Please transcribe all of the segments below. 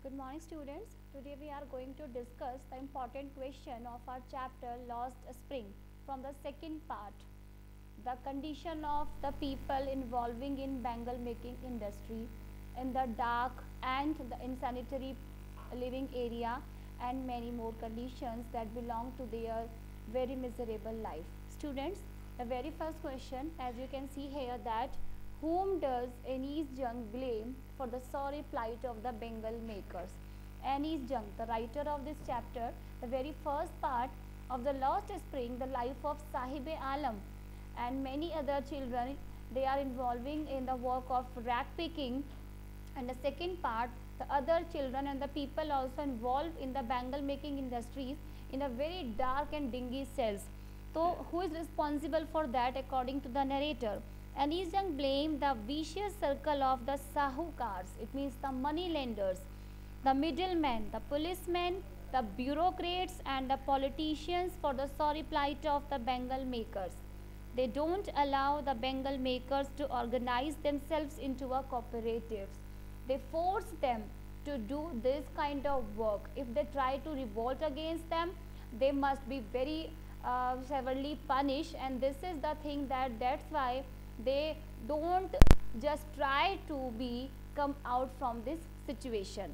Good morning students. Today we are going to discuss the important question of our chapter Lost Spring from the second part. The condition of the people involving in bangle making industry in the dark and the insanitary living area and many more conditions that belong to their very miserable life. Students, the very first question, as you can see here, that whom does Anees Jung blame for the sorry plight of the Bengal makers? Anees Jung, the writer of this chapter, the very first part of the Lost Spring, the life of Sahib Alam and many other children, they are involving in the work of rag picking, and the second part, the other children and the people also involved in the bangle making industries in a very dark and dingy cells. So who is responsible for that according to the narrator? Anees Jung blamed the vicious circle of the sahukars, it means the money lenders, the middlemen, the policemen, the bureaucrats and the politicians for the sorry plight of the bangle makers. They don't allow the bangle makers to organize themselves into a cooperatives. They force them to do this kind of work. If they try to revolt against them, they must be very severely punished, and this is the thing that's why they don't just try to be come out from this situation.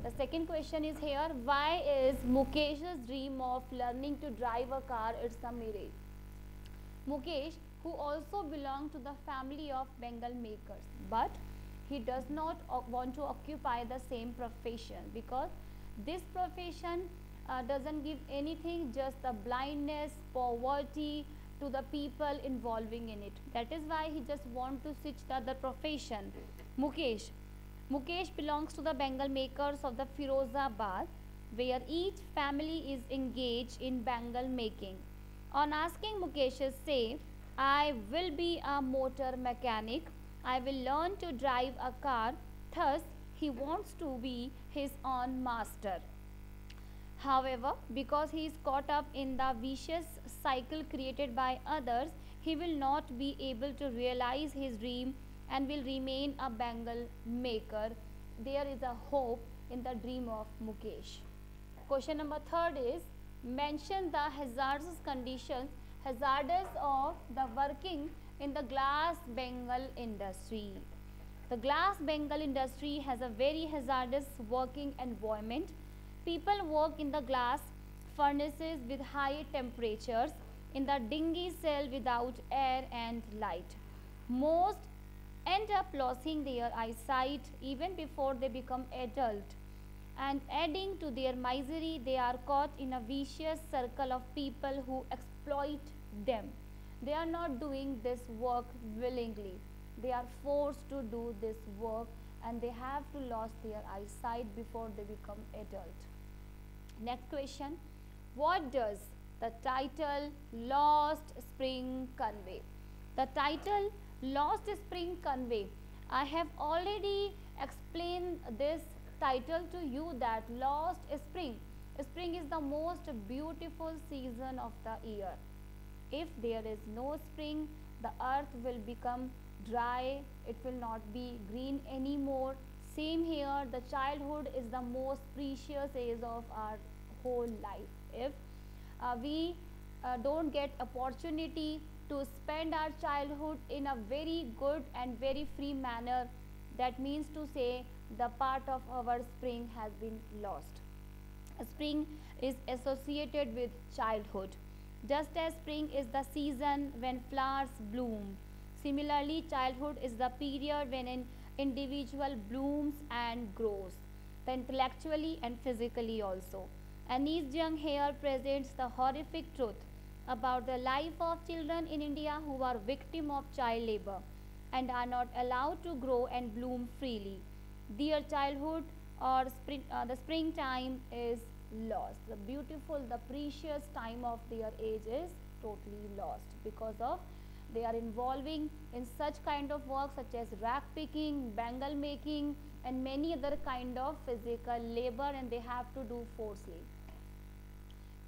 The second question is here, why is Mukesh's dream of learning to drive a car it's a mirage? Mukesh, who also belonged to the family of Bengal makers, but he does not want to occupy the same profession because this profession doesn't give anything, just the blindness, poverty to the people involving in it. That is why he just want to switch the other profession. Mukesh belongs to the Bengal makers of the Firozabad, where each family is engaged in bangle making. On asking Mukesh say, I will be a motor mechanic, I will learn to drive a car, thus he wants to be his own master. However, because he is caught up in the vicious cycle created by others, he will not be able to realize his dream and will remain a bangle maker. There is a hope in the dream of Mukesh. Question number 3 is, mention the hazardous conditions of the working in the glass Bengal industry. The glass Bengal industry has a very hazardous working environment. People work in the glass furnaces with high temperatures, in the dingy cell without air and light. Most end up losing their eyesight even before they become adult. And adding to their misery, they are caught in a vicious circle of people who exploit them. They are not doing this work willingly. They are forced to do this work and they have to lose their eyesight before they become adult. Next question, what does the title Lost Spring convey? The title Lost Spring convey, I have already explained this title to you, that Lost Spring. Spring is the most beautiful season of the year. If there is no spring, the earth will become dry, it will not be green anymore. Same here, the childhood is the most precious age of our whole life. If we don't get opportunity to spend our childhood in a very good and very free manner, that means to say the part of our spring has been lost. Spring is associated with childhood. Just as spring is the season when flowers bloom, similarly childhood is the period when an individual blooms and grows, the intellectually and physically also. Anees Jung here presents the horrific truth about the life of children in India who are victim of child labor and are not allowed to grow and bloom freely. Their childhood or the springtime is lost. The beautiful, the precious time of their age is totally lost because of they are involving in such kind of work such as rag picking, bangle making and many other kind of physical labor, and they have to do forcefully.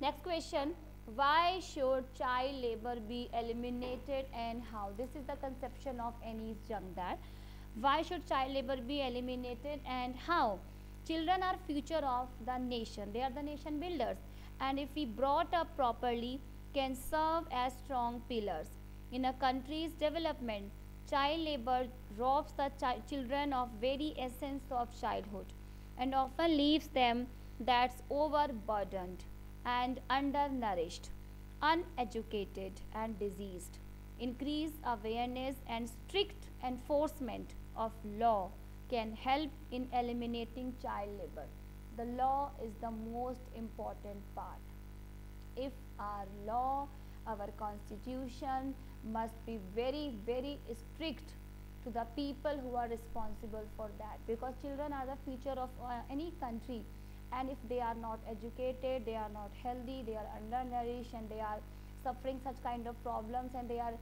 Next question, why should child labor be eliminated and how? This is the conception of Anees Jung, that why should child labor be eliminated and how? Children are future of the nation. They are the nation builders. And if we brought up properly, can serve as strong pillars. In a country's development, child labor robs the children of very essence of childhood and often leaves them that's overburdened and undernourished, uneducated and diseased. Increased awareness and strict enforcement of law can help in eliminating child labor. The law is the most important part. If our law, our constitution must be very, very strict to the people who are responsible for that, because children are the future of any country, and if they are not educated, they are not healthy, they are undernourished and they are suffering such kind of problems, and they are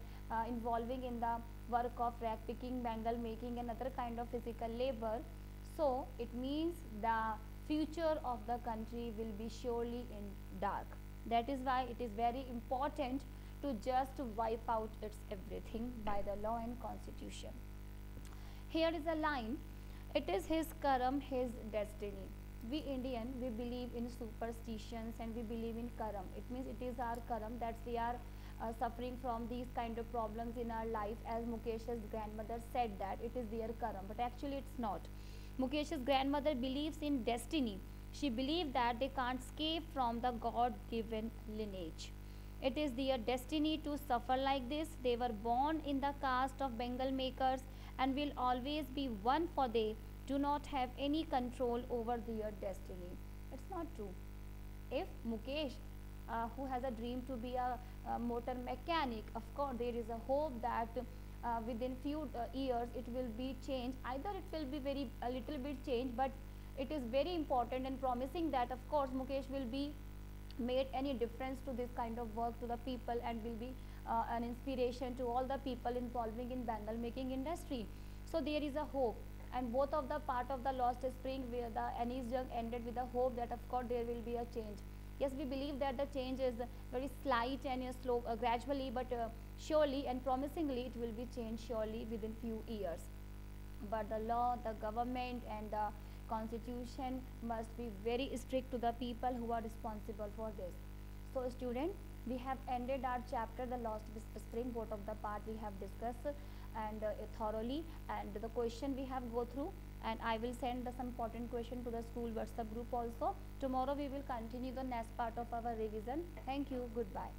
involving in the work of rag picking, bangle making and other kind of physical labor, so it means the future of the country will be surely in dark. That is why it is very important to just wipe out its everything by the law and constitution. Here is a line, it is his karam, his destiny. We Indian, we believe in superstitions and we believe in karam. It means it is our karam that we are suffering from these kind of problems in our life, as Mukesh's grandmother said that it is their karam, but actually it's not. Mukesh's grandmother believes in destiny. She believed that they can't escape from the God-given lineage. It is their destiny to suffer like this. They were born in the caste of bangle makers and will always be one, for they do not have any control over their destiny. It's not true. If Mukesh, who has a dream to be a motor mechanic, of course there is a hope that within few years it will be changed. Either it will be very a little bit changed, but it is very important and promising that of course Mukesh will be made any difference to this kind of work to the people and will be an inspiration to all the people involving in bangle making industry. So there is a hope, and both of the part of the lost spring where the Anis Jung ended with the hope that of course there will be a change. Yes, we believe that the change is very slight and slow, gradually, but surely and promisingly it will be changed surely within few years. But the law, the government and the constitution must be very strict to the people who are responsible for this. So student, we have ended our chapter, the lost spring. Both of the part we have discussed and thoroughly, and the question we have go through, and I will send some important question to the school WhatsApp group also. Tomorrow we will continue the next part of our revision. Thank you. Goodbye.